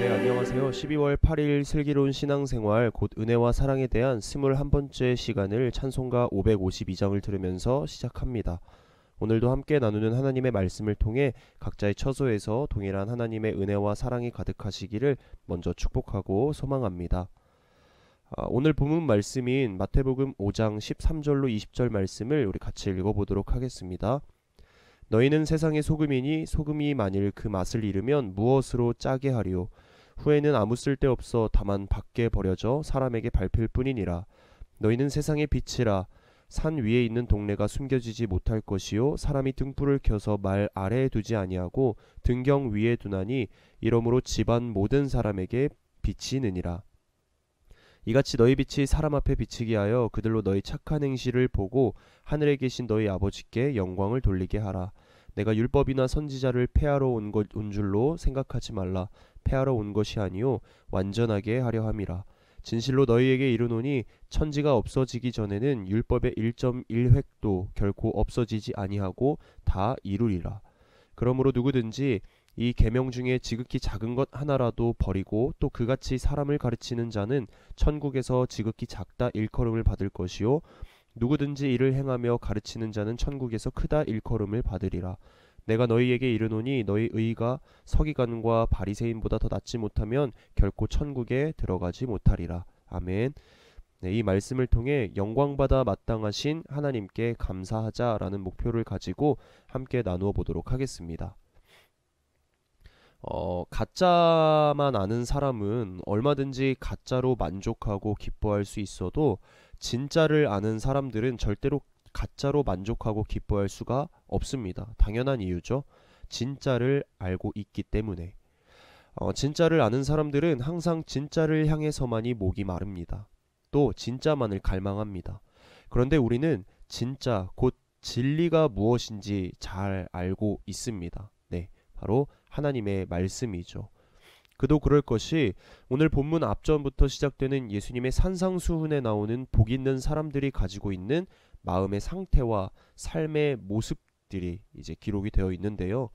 네, 안녕하세요. 12월 8일 슬기로운 신앙생활 곧 은혜와 사랑에 대한 21번째 시간을 찬송가 552장을 들으면서 시작합니다. 오늘도 함께 나누는 하나님의 말씀을 통해 각자의 처소에서 동일한 하나님의 은혜와 사랑이 가득하시기를 먼저 축복하고 소망합니다. 오늘 본문 말씀인 마태복음 5장 13절로 20절 말씀을 우리 같이 읽어보도록 하겠습니다. 너희는 세상의 소금이니 소금이 만일 그 맛을 잃으면 무엇으로 짜게 하리요? 후에는 아무 쓸데없어 다만 밖에 버려져 사람에게 밟힐 뿐이니라. 너희는 세상의 빛이라. 산 위에 있는 동네가 숨겨지지 못할 것이요 사람이 등불을 켜서 말 아래에 두지 아니하고 등경 위에 두나니 이러므로 집안 모든 사람에게 빛이 느니라. 이같이 너희 빛이 사람 앞에 비치게 하여 그들로 너희 착한 행실을 보고 하늘에 계신 너희 아버지께 영광을 돌리게 하라. 내가 율법이나 선지자를 폐하러 온 줄로 생각하지 말라. 폐하러 온 것이 아니요 완전하게 하려 함이라. 진실로 너희에게 이르노니 천지가 없어지기 전에는 율법의 1.1획도 결코 없어지지 아니하고 다 이루리라. 그러므로 누구든지 이 계명 중에 지극히 작은 것 하나라도 버리고 또 그같이 사람을 가르치는 자는 천국에서 지극히 작다 일컬음을 받을 것이요 누구든지 이를 행하며 가르치는 자는 천국에서 크다 일컬음을 받으리라. 내가 너희에게 이르노니 너희 의가 서기관과 바리새인보다 더 낫지 못하면 결코 천국에 들어가지 못하리라. 아멘. 네, 이 말씀을 통해 영광받아 마땅하신 하나님께 감사하자라는 목표를 가지고 함께 나누어 보도록 하겠습니다. 가짜만 아는 사람은 얼마든지 가짜로 만족하고 기뻐할 수 있어도 진짜를 아는 사람들은 절대로 가짜로 만족하고 기뻐할 수가 없습니다. 당연한 이유죠. 진짜를 알고 있기 때문에. 진짜를 아는 사람들은 항상 진짜를 향해서만이 목이 마릅니다. 또 진짜만을 갈망합니다. 그런데 우리는 진짜 곧 진리가 무엇인지 잘 알고 있습니다. 네, 바로 하나님의 말씀이죠. 그도 그럴 것이 오늘 본문 앞전부터 시작되는 예수님의 산상수훈에 나오는 복 있는 사람들이 가지고 있는 마음의 상태와 삶의 모습들이 이제 기록이 되어 있는데요.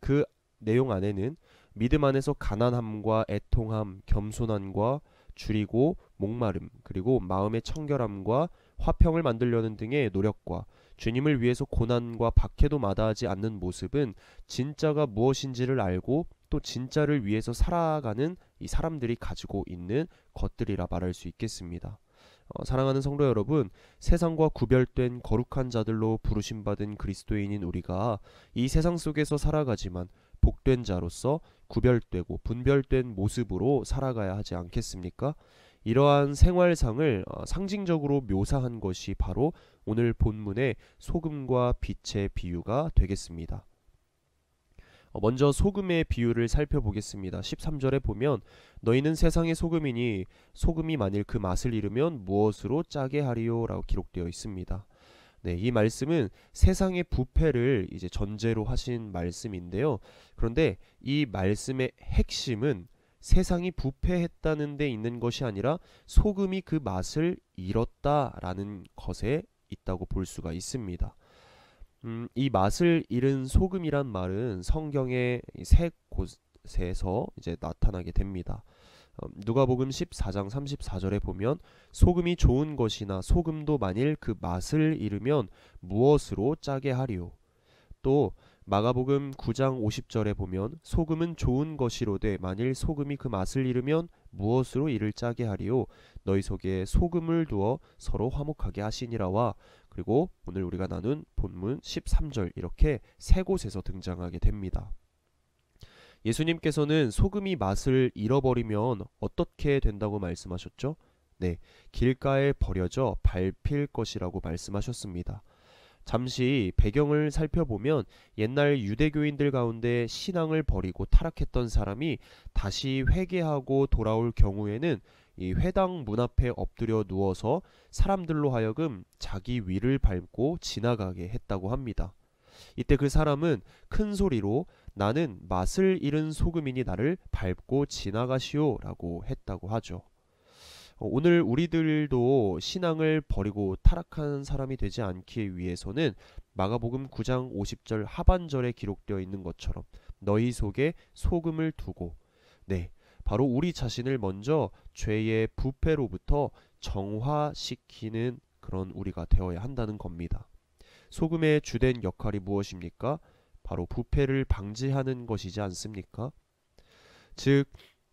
그 내용 안에는 믿음 안에서 가난함과 애통함, 겸손함과 줄이고 목마름, 그리고 마음의 청결함과 화평을 만들려는 등의 노력과 주님을 위해서 고난과 박해도 마다하지 않는 모습은 진짜가 무엇인지를 알고 또 진짜를 위해서 살아가는 이 사람들이 가지고 있는 것들이라 말할 수 있겠습니다. 사랑하는 성도 여러분, 세상과 구별된 거룩한 자들로 부르심받은 그리스도인인 우리가 이 세상 속에서 살아가지만 복된 자로서 구별되고 분별된 모습으로 살아가야 하지 않겠습니까? 이러한 생활상을 상징적으로 묘사한 것이 바로 오늘 본문의 소금과 빛의 비유가 되겠습니다. 먼저 소금의 비유를 살펴보겠습니다. 13절에 보면 너희는 세상의 소금이니 소금이 만일 그 맛을 잃으면 무엇으로 짜게 하리요? 라고 기록되어 있습니다. 네, 이 말씀은 세상의 부패를 이제 전제로 하신 말씀인데요. 그런데 이 말씀의 핵심은 세상이 부패했다는 데 있는 것이 아니라 소금이 그 맛을 잃었다라는 것에 있다고 볼 수가 있습니다. 이 맛을 잃은 소금이란 말은 성경의 세 곳에서 이제 나타나게 됩니다. 누가복음 14장 34절에 보면 소금이 좋은 것이나 소금도 만일 그 맛을 잃으면 무엇으로 짜게 하리요. 또 마가복음 9장 50절에 보면 소금은 좋은 것이로되 만일 소금이 그 맛을 잃으면 무엇으로 이를 짜게 하리요. 너희 속에 소금을 두어 서로 화목하게 하시니라와 그리고 오늘 우리가 나눈 본문 13절 이렇게 세 곳에서 등장하게 됩니다. 예수님께서는 소금이 맛을 잃어버리면 어떻게 된다고 말씀하셨죠? 네, 길가에 버려져 밟힐 것이라고 말씀하셨습니다. 잠시 배경을 살펴보면 옛날 유대교인들 가운데 신앙을 버리고 타락했던 사람이 다시 회개하고 돌아올 경우에는 이 회당 문 앞에 엎드려 누워서 사람들로 하여금 자기 위를 밟고 지나가게 했다고 합니다. 이때 그 사람은 큰 소리로 나는 맛을 잃은 소금이니 나를 밟고 지나가시오 라고 했다고 하죠. 오늘 우리들도 신앙을 버리고 타락한 사람이 되지 않기 위해서는 마가복음 9장 50절 하반절에 기록되어 있는 것처럼 너희 속에 소금을 두고 네, 바로 우리 자신을 먼저 죄의 부패로부터 정화시키는 그런 우리가 되어야 한다는 겁니다. 소금의 주된 역할이 무엇입니까? 바로 부패를 방지하는 것이지 않습니까? 즉,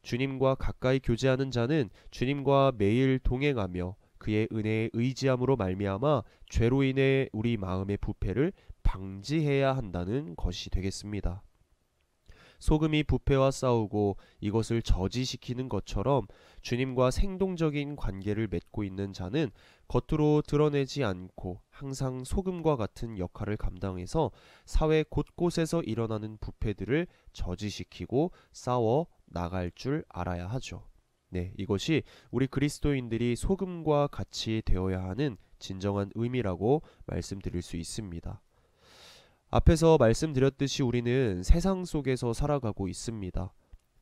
주님과 가까이 교제하는 자는 주님과 매일 동행하며 그의 은혜에 의지함으로 말미암아 죄로 인해 우리 마음의 부패를 방지해야 한다는 것이 되겠습니다. 소금이 부패와 싸우고 이것을 저지시키는 것처럼 주님과 생동적인 관계를 맺고 있는 자는 겉으로 드러내지 않고 항상 소금과 같은 역할을 감당해서 사회 곳곳에서 일어나는 부패들을 저지시키고 싸워 나갈 줄 알아야 하죠. 네, 이것이 우리 그리스도인들이 소금과 같이 되어야 하는 진정한 의미라고 말씀드릴 수 있습니다. 앞에서 말씀드렸듯이 우리는 세상 속에서 살아가고 있습니다.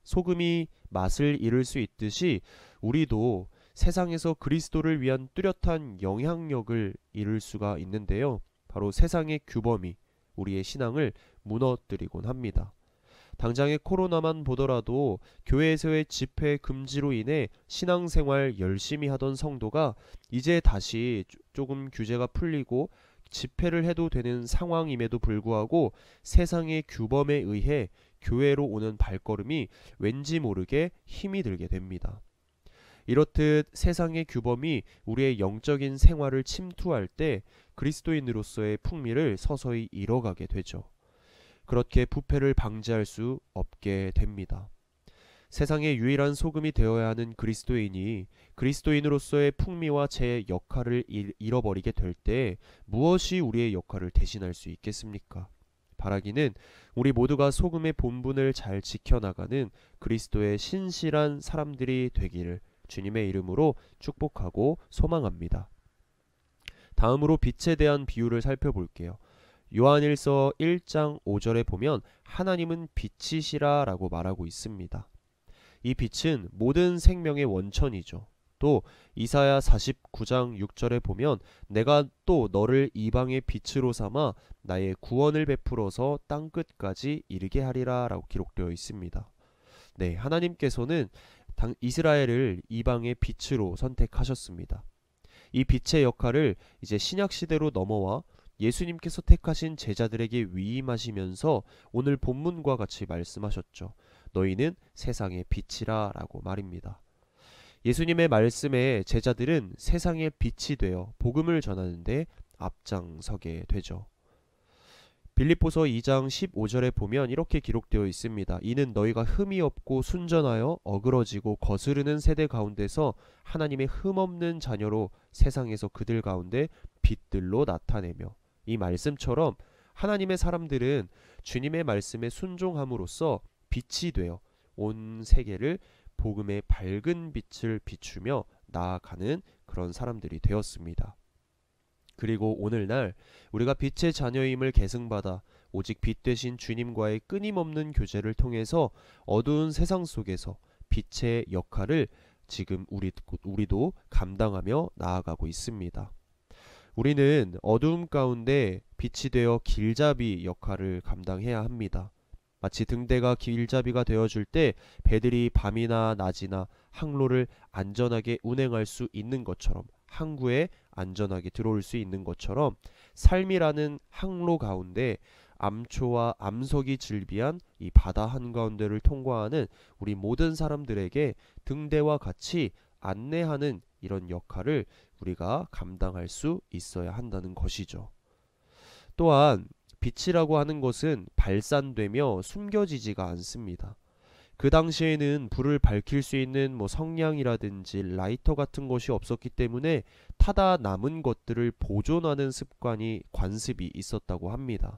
소금이 맛을 잃을 수 있듯이 우리도 세상에서 그리스도를 위한 뚜렷한 영향력을 잃을 수가 있는데요. 바로 세상의 규범이 우리의 신앙을 무너뜨리곤 합니다. 당장의 코로나만 보더라도 교회에서의 집회 금지로 인해 신앙생활 열심히 하던 성도가 이제 다시 조금 규제가 풀리고 집회를 해도 되는 상황임에도 불구하고 세상의 규범에 의해 교회로 오는 발걸음이 왠지 모르게 힘이 들게 됩니다. 이렇듯 세상의 규범이 우리의 영적인 생활을 침투할 때 그리스도인으로서의 풍미를 서서히 잃어가게 되죠. 그렇게 부패를 방지할 수 없게 됩니다. 세상의 유일한 소금이 되어야 하는 그리스도인이 그리스도인으로서의 풍미와 제 역할을 잃어버리게 될 때 무엇이 우리의 역할을 대신할 수 있겠습니까? 바라기는 우리 모두가 소금의 본분을 잘 지켜나가는 그리스도의 신실한 사람들이 되기를 주님의 이름으로 축복하고 소망합니다. 다음으로 빛에 대한 비유를 살펴볼게요. 요한일서 1장 5절에 보면 하나님은 빛이시라 라고 말하고 있습니다. 이 빛은 모든 생명의 원천이죠. 또 이사야 49장 6절에 보면 내가 또 너를 이방의 빛으로 삼아 나의 구원을 베풀어서 땅끝까지 이르게 하리라 라고 기록되어 있습니다. 네, 하나님께서는 이스라엘을 이방의 빛으로 선택하셨습니다. 이 빛의 역할을 이제 신약시대로 넘어와 예수님께서 택하신 제자들에게 위임하시면서 오늘 본문과 같이 말씀하셨죠. 너희는 세상의 빛이라 라고 말입니다. 예수님의 말씀에 제자들은 세상의 빛이 되어 복음을 전하는데 앞장서게 되죠. 빌립보서 2장 15절에 보면 이렇게 기록되어 있습니다. 이는 너희가 흠이 없고 순전하여 어그러지고 거스르는 세대 가운데서 하나님의 흠없는 자녀로 세상에서 그들 가운데 빛들로 나타내며, 이 말씀처럼 하나님의 사람들은 주님의 말씀에 순종함으로써 빛이 되어 온 세계를 복음의 밝은 빛을 비추며 나아가는 그런 사람들이 되었습니다. 그리고 오늘날 우리가 빛의 자녀임을 계승받아 오직 빛 되신 주님과의 끊임없는 교제를 통해서 어두운 세상 속에서 빛의 역할을 지금 우리도 감당하며 나아가고 있습니다. 우리는 어두움 가운데 빛이 되어 길잡이 역할을 감당해야 합니다. 마치 등대가 길잡이가 되어줄 때 배들이 밤이나 낮이나 항로를 안전하게 운행할 수 있는 것처럼, 항구에 안전하게 들어올 수 있는 것처럼 삶이라는 항로 가운데 암초와 암석이 즐비한 이 바다 한가운데를 통과하는 우리 모든 사람들에게 등대와 같이 안내하는 이런 역할을 우리가 감당할 수 있어야 한다는 것이죠. 또한 빛이라고 하는 것은 발산되며 숨겨지지가 않습니다. 그 당시에는 불을 밝힐 수 있는 성냥이라든지 라이터 같은 것이 없었기 때문에 타다 남은 것들을 보존하는 관습이 있었다고 합니다.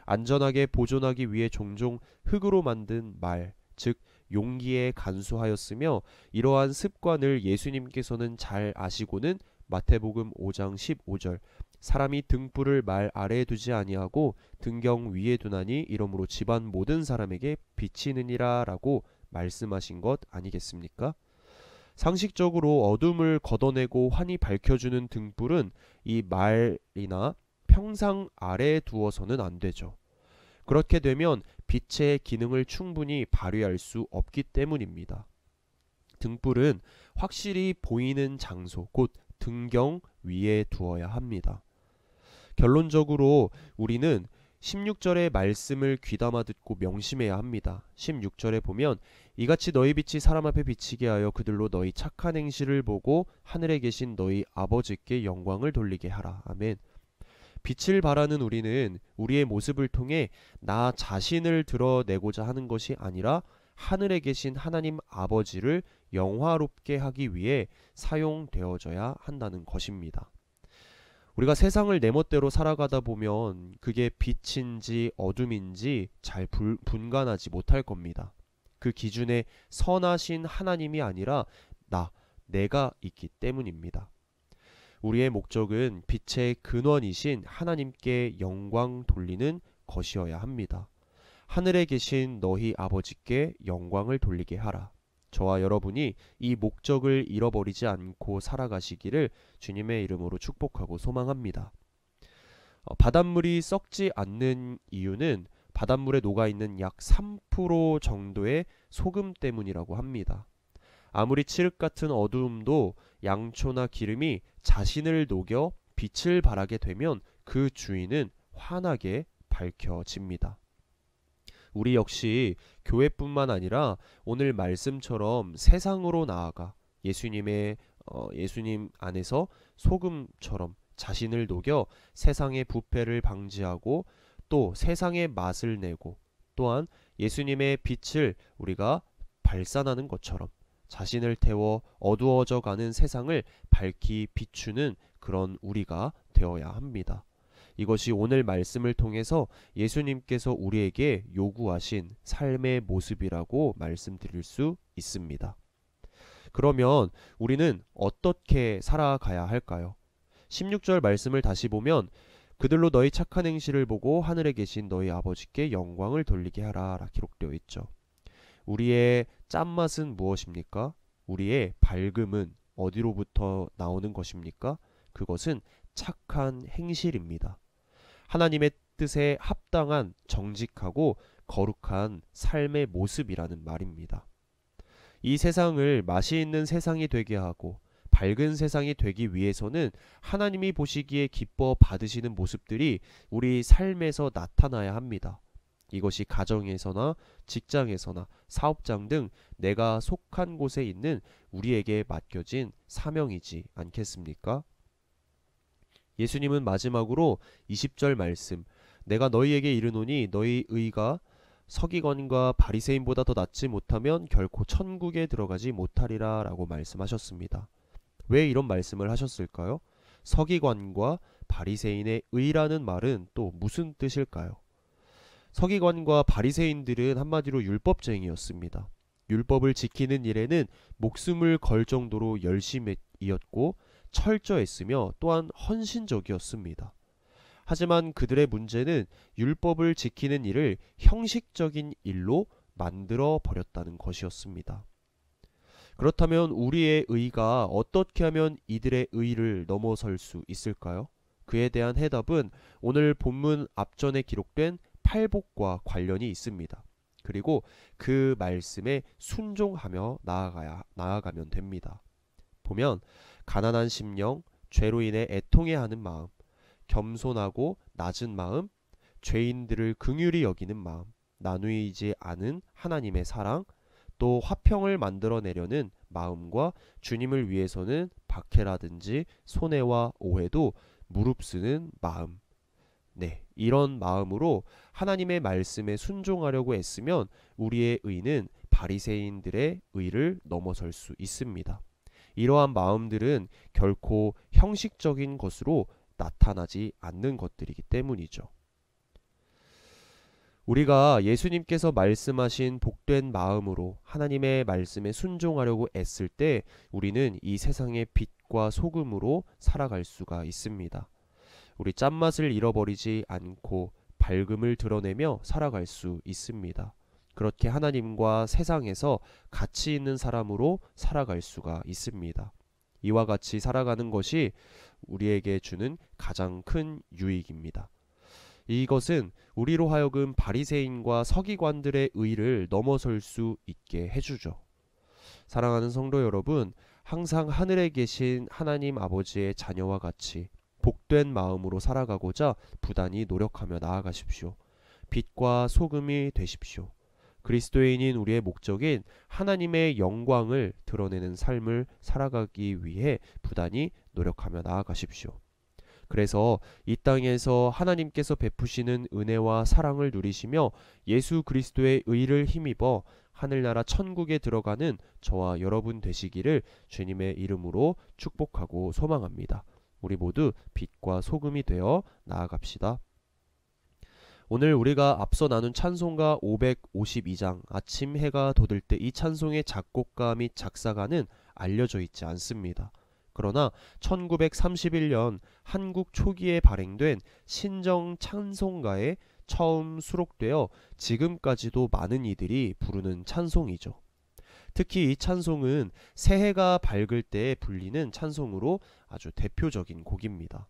안전하게 보존하기 위해 종종 흙으로 만든 말, 즉 용기에 간수하였으며, 이러한 습관을 예수님께서는 잘 아시고는 마태복음 5장 15절 사람이 등불을 말 아래에 두지 아니하고 등경 위에 두나니 이러므로 집안 모든 사람에게 비치느니라 라고 말씀하신 것 아니겠습니까? 상식적으로 어둠을 걷어내고 환히 밝혀주는 등불은 이 말이나 평상 아래에 두어서는 안 되죠. 그렇게 되면 빛의 기능을 충분히 발휘할 수 없기 때문입니다. 등불은 확실히 보이는 장소, 곧 등경 위에 두어야 합니다. 결론적으로 우리는 16절의 말씀을 귀담아 듣고 명심해야 합니다. 16절에 보면 이같이 너희 빛이 사람 앞에 비치게 하여 그들로 너희 착한 행실을 보고 하늘에 계신 너희 아버지께 영광을 돌리게 하라. 아멘. 빛을 발하는 우리는 우리의 모습을 통해 나 자신을 드러내고자 하는 것이 아니라 하늘에 계신 하나님 아버지를 영화롭게 하기 위해 사용되어져야 한다는 것입니다. 우리가 세상을 내 멋대로 살아가다 보면 그게 빛인지 어둠인지 잘 분간하지 못할 겁니다. 그 기준에 선하신 하나님이 아니라 내가 있기 때문입니다. 우리의 목적은 빛의 근원이신 하나님께 영광 돌리는 것이어야 합니다. 하늘에 계신 너희 아버지께 영광을 돌리게 하라. 저와 여러분이 이 목적을 잃어버리지 않고 살아가시기를 주님의 이름으로 축복하고 소망합니다. 바닷물이 썩지 않는 이유는 바닷물에 녹아있는 약 3% 정도의 소금 때문이라고 합니다. 아무리 칠흑 같은 어두움도 양초나 기름이 자신을 녹여 빛을 발하게 되면 그 주인은 환하게 밝혀집니다. 우리 역시 교회뿐만 아니라 오늘 말씀처럼 세상으로 나아가 예수님 안에서 소금처럼 자신을 녹여 세상의 부패를 방지하고 또 세상의 맛을 내고 또한 예수님의 빛을 우리가 발산하는 것처럼 자신을 태워 어두워져 가는 세상을 밝히 비추는 그런 우리가 되어야 합니다. 이것이 오늘 말씀을 통해서 예수님께서 우리에게 요구하신 삶의 모습이라고 말씀드릴 수 있습니다. 그러면 우리는 어떻게 살아가야 할까요? 16절 말씀을 다시 보면 그들로 너희 착한 행실을 보고 하늘에 계신 너희 아버지께 영광을 돌리게 하라 라 기록되어 있죠. 우리의 짠맛은 무엇입니까? 우리의 밝음은 어디로부터 나오는 것입니까? 그것은 착한 행실입니다. 하나님의 뜻에 합당한 정직하고 거룩한 삶의 모습이라는 말입니다. 이 세상을 맛이 있는 세상이 되게 하고 밝은 세상이 되기 위해서는 하나님이 보시기에 기뻐 받으시는 모습들이 우리 삶에서 나타나야 합니다. 이것이 가정에서나 직장에서나 사업장 등 내가 속한 곳에 있는 우리에게 맡겨진 사명이지 않겠습니까? 예수님은 마지막으로 20절 말씀 내가 너희에게 이르노니 너희 의가 서기관과 바리새인보다 더 낫지 못하면 결코 천국에 들어가지 못하리라 라고 말씀하셨습니다. 왜 이런 말씀을 하셨을까요? 서기관과 바리새인의 의라는 말은 또 무슨 뜻일까요? 서기관과 바리새인들은 한마디로 율법쟁이였습니다. 율법을 지키는 일에는 목숨을 걸 정도로 열심이었고 철저했으며 또한 헌신적이었습니다. 하지만 그들의 문제는 율법을 지키는 일을 형식적인 일로 만들어 버렸다는 것이었습니다. 그렇다면 우리의 의가 어떻게 하면 이들의 의를 넘어설 수 있을까요? 그에 대한 해답은 오늘 본문 앞전에 기록된 팔복과 관련이 있습니다. 그리고 그 말씀에 순종하며 나아가면 됩니다. 보면 가난한 심령, 죄로 인해 애통해하는 마음, 겸손하고 낮은 마음, 죄인들을 긍휼히 여기는 마음, 나누이지 않은 하나님의 사랑, 또 화평을 만들어내려는 마음과 주님을 위해서는 박해라든지 손해와 오해도 무릅쓰는 마음, 이런 마음으로 하나님의 말씀에 순종하려고 애쓰면 우리의 의는 바리새인들의 의를 넘어설 수 있습니다. 이러한 마음들은 결코 형식적인 것으로 나타나지 않는 것들이기 때문이죠. 우리가 예수님께서 말씀하신 복된 마음으로 하나님의 말씀에 순종하려고 애쓸 때 우리는 이 세상의 빛과 소금으로 살아갈 수가 있습니다. 우리 짠맛을 잃어버리지 않고 밝음을 드러내며 살아갈 수 있습니다. 그렇게 하나님과 세상에서 가치 있는 사람으로 살아갈 수가 있습니다. 이와 같이 살아가는 것이 우리에게 주는 가장 큰 유익입니다. 이것은 우리로 하여금 바리새인과 서기관들의 의를 넘어설 수 있게 해주죠. 사랑하는 성도 여러분, 항상 하늘에 계신 하나님 아버지의 자녀와 같이 복된 마음으로 살아가고자 부단히 노력하며 나아가십시오. 빛과 소금이 되십시오. 그리스도인인 우리의 목적인 하나님의 영광을 드러내는 삶을 살아가기 위해 부단히 노력하며 나아가십시오. 그래서 이 땅에서 하나님께서 베푸시는 은혜와 사랑을 누리시며 예수 그리스도의 의를 힘입어 하늘나라 천국에 들어가는 저와 여러분 되시기를 주님의 이름으로 축복하고 소망합니다. 우리 모두 빛과 소금이 되어 나아갑시다. 오늘 우리가 앞서 나눈 찬송가 552장 아침 해가 돋을 때 이 찬송의 작곡가 및 작사가는 알려져 있지 않습니다. 그러나 1931년 한국 초기에 발행된 신정 찬송가에 처음 수록되어 지금까지도 많은 이들이 부르는 찬송이죠. 특히 이 찬송은 새해가 밝을 때 불리는 찬송으로 아주 대표적인 곡입니다.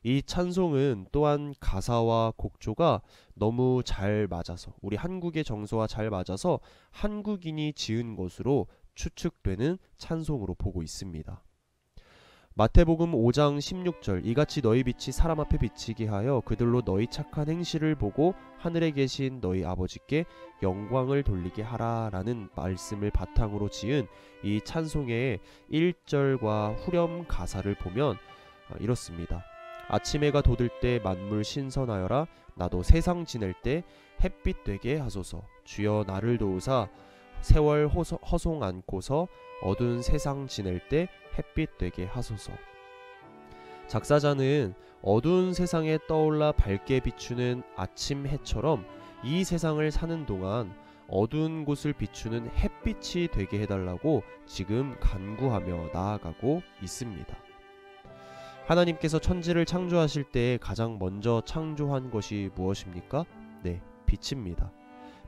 이 찬송은 또한 가사와 곡조가 너무 잘 맞아서, 우리 한국의 정서와 잘 맞아서 한국인이 지은 것으로 추측되는 찬송으로 보고 있습니다. 마태복음 5장 16절 이같이 너희 빛이 사람 앞에 비치게 하여 그들로 너희 착한 행실을 보고 하늘에 계신 너희 아버지께 영광을 돌리게 하라 라는 말씀을 바탕으로 지은 이 찬송의 1절과 후렴 가사를 보면 이렇습니다. 아침 해가 돋을 때 만물 신선하여라 나도 세상 지낼 때 햇빛 되게 하소서 주여 나를 도우사 세월 허송 않고서 어두운 세상 지낼 때 햇빛 되게 하소서. 작사자는 어두운 세상에 떠올라 밝게 비추는 아침 해처럼 이 세상을 사는 동안 어두운 곳을 비추는 햇빛이 되게 해달라고 지금 간구하며 나아가고 있습니다. 하나님께서 천지를 창조하실 때 가장 먼저 창조한 것이 무엇입니까? 네, 빛입니다.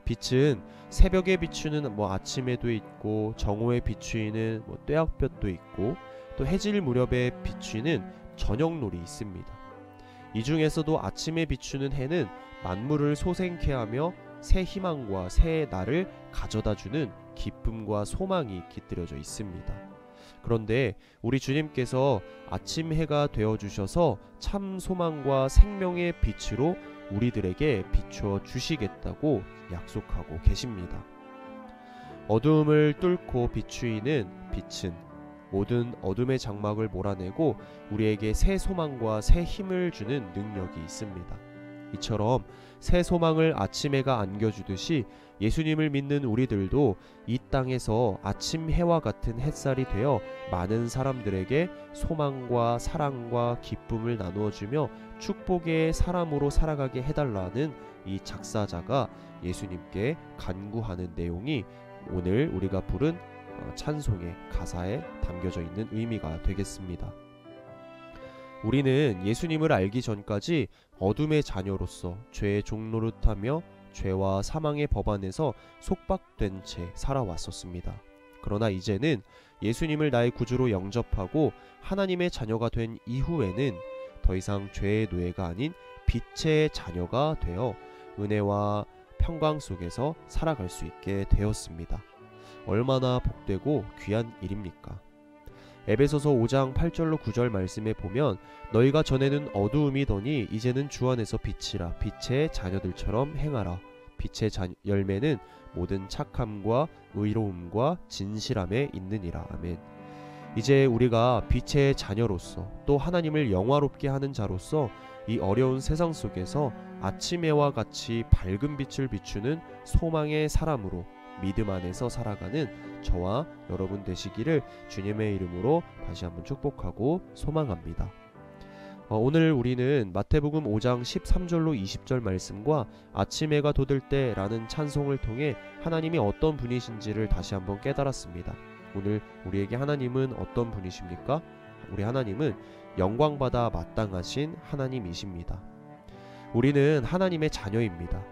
빛은 새벽에 비추는 아침에도 있고 정오에 비추이는 떼약볕도 있고 또 해질 무렵에 비추이는 저녁놀이 있습니다. 이 중에서도 아침에 비추는 해는 만물을 소생케 하며 새 희망과 새 날을 가져다주는 기쁨과 소망이 깃들여져 있습니다. 그런데 우리 주님께서 아침 해가 되어주셔서 참 소망과 생명의 빛으로 우리들에게 비추어 주시겠다고 약속하고 계십니다. 어두움을 뚫고 비추이는 빛은 모든 어둠의 장막을 몰아내고 우리에게 새 소망과 새 힘을 주는 능력이 있습니다. 이처럼 새 소망을 아침 해가 안겨주듯이 예수님을 믿는 우리들도 이 땅에서 아침 해와 같은 햇살이 되어 많은 사람들에게 소망과 사랑과 기쁨을 나누어주며 축복의 사람으로 살아가게 해달라는 이 작사자가 예수님께 간구하는 내용이 오늘 우리가 부른 찬송의 가사에 담겨져 있는 의미가 되겠습니다. 우리는 예수님을 알기 전까지 어둠의 자녀로서 죄의 종노릇하며 죄와 사망의 법 안에서 속박된 채 살아왔었습니다. 그러나 이제는 예수님을 나의 구주로 영접하고 하나님의 자녀가 된 이후에는 더 이상 죄의 노예가 아닌 빛의 자녀가 되어 은혜와 평강 속에서 살아갈 수 있게 되었습니다. 얼마나 복되고 귀한 일입니까? 에베소서 5장 8절로 9절 말씀에 보면 너희가 전에는 어두움이더니 이제는 주 안에서 빛이라 빛의 자녀들처럼 행하라. 빛의 열매는 모든 착함과 의로움과 진실함에 있느니라. 아멘. 이제 우리가 빛의 자녀로서 또 하나님을 영화롭게 하는 자로서 이 어려운 세상 속에서 아침해와 같이 밝은 빛을 비추는 소망의 사람으로 믿음 안에서 살아가는 저와 여러분 되시기를 주님의 이름으로 다시 한번 축복하고 소망합니다. 오늘 우리는 마태복음 5장 13절로 20절 말씀과 아침 해가 돋을 때 라는 찬송을 통해 하나님이 어떤 분이신지를 다시 한번 깨달았습니다. 오늘 우리에게 하나님은 어떤 분이십니까? 우리 하나님은 영광받아 마땅하신 하나님이십니다. 우리는 하나님의 자녀입니다.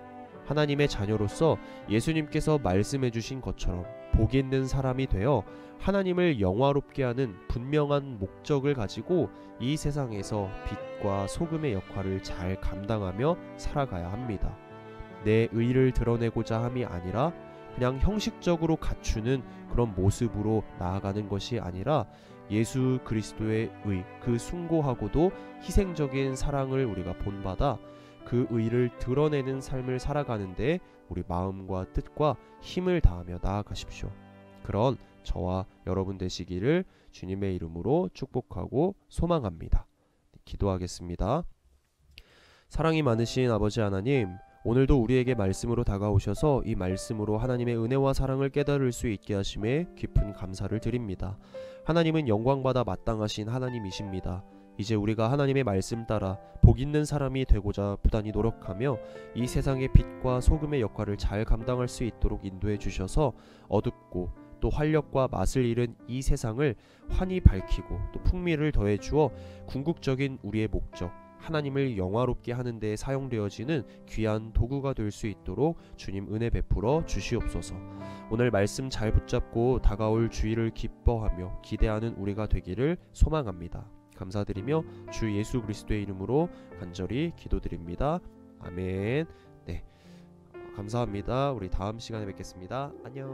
하나님의 자녀로서 예수님께서 말씀해 주신 것처럼 복 있는 사람이 되어 하나님을 영화롭게 하는 분명한 목적을 가지고 이 세상에서 빛과 소금의 역할을 잘 감당하며 살아가야 합니다. 내 의를 드러내고자 함이 아니라 그냥 형식적으로 갖추는 그런 모습으로 나아가는 것이 아니라 예수 그리스도의 의, 그 숭고하고도 희생적인 사랑을 우리가 본받아 그 의를 드러내는 삶을 살아가는데 우리 마음과 뜻과 힘을 다하며 나아가십시오. 그런 저와 여러분 되시기를 주님의 이름으로 축복하고 소망합니다. 기도하겠습니다. 사랑이 많으신 아버지 하나님, 오늘도 우리에게 말씀으로 다가오셔서 이 말씀으로 하나님의 은혜와 사랑을 깨달을 수 있게 하심에 깊은 감사를 드립니다. 하나님은 영광받아 마땅하신 하나님이십니다. 이제 우리가 하나님의 말씀 따라 복 있는 사람이 되고자 부단히 노력하며 이 세상의 빛과 소금의 역할을 잘 감당할 수 있도록 인도해 주셔서 어둡고 또 활력과 맛을 잃은 이 세상을 환히 밝히고 또 풍미를 더해 주어 궁극적인 우리의 목적, 하나님을 영화롭게 하는 데 사용되어지는 귀한 도구가 될 수 있도록 주님 은혜 베풀어 주시옵소서. 오늘 말씀 잘 붙잡고 다가올 주일을 기뻐하며 기대하는 우리가 되기를 소망합니다. 감사드리며 주 예수 그리스도의 이름으로 간절히 기도드립니다. 아멘. 네, 감사합니다. 우리 다음 시간에 뵙겠습니다. 안녕.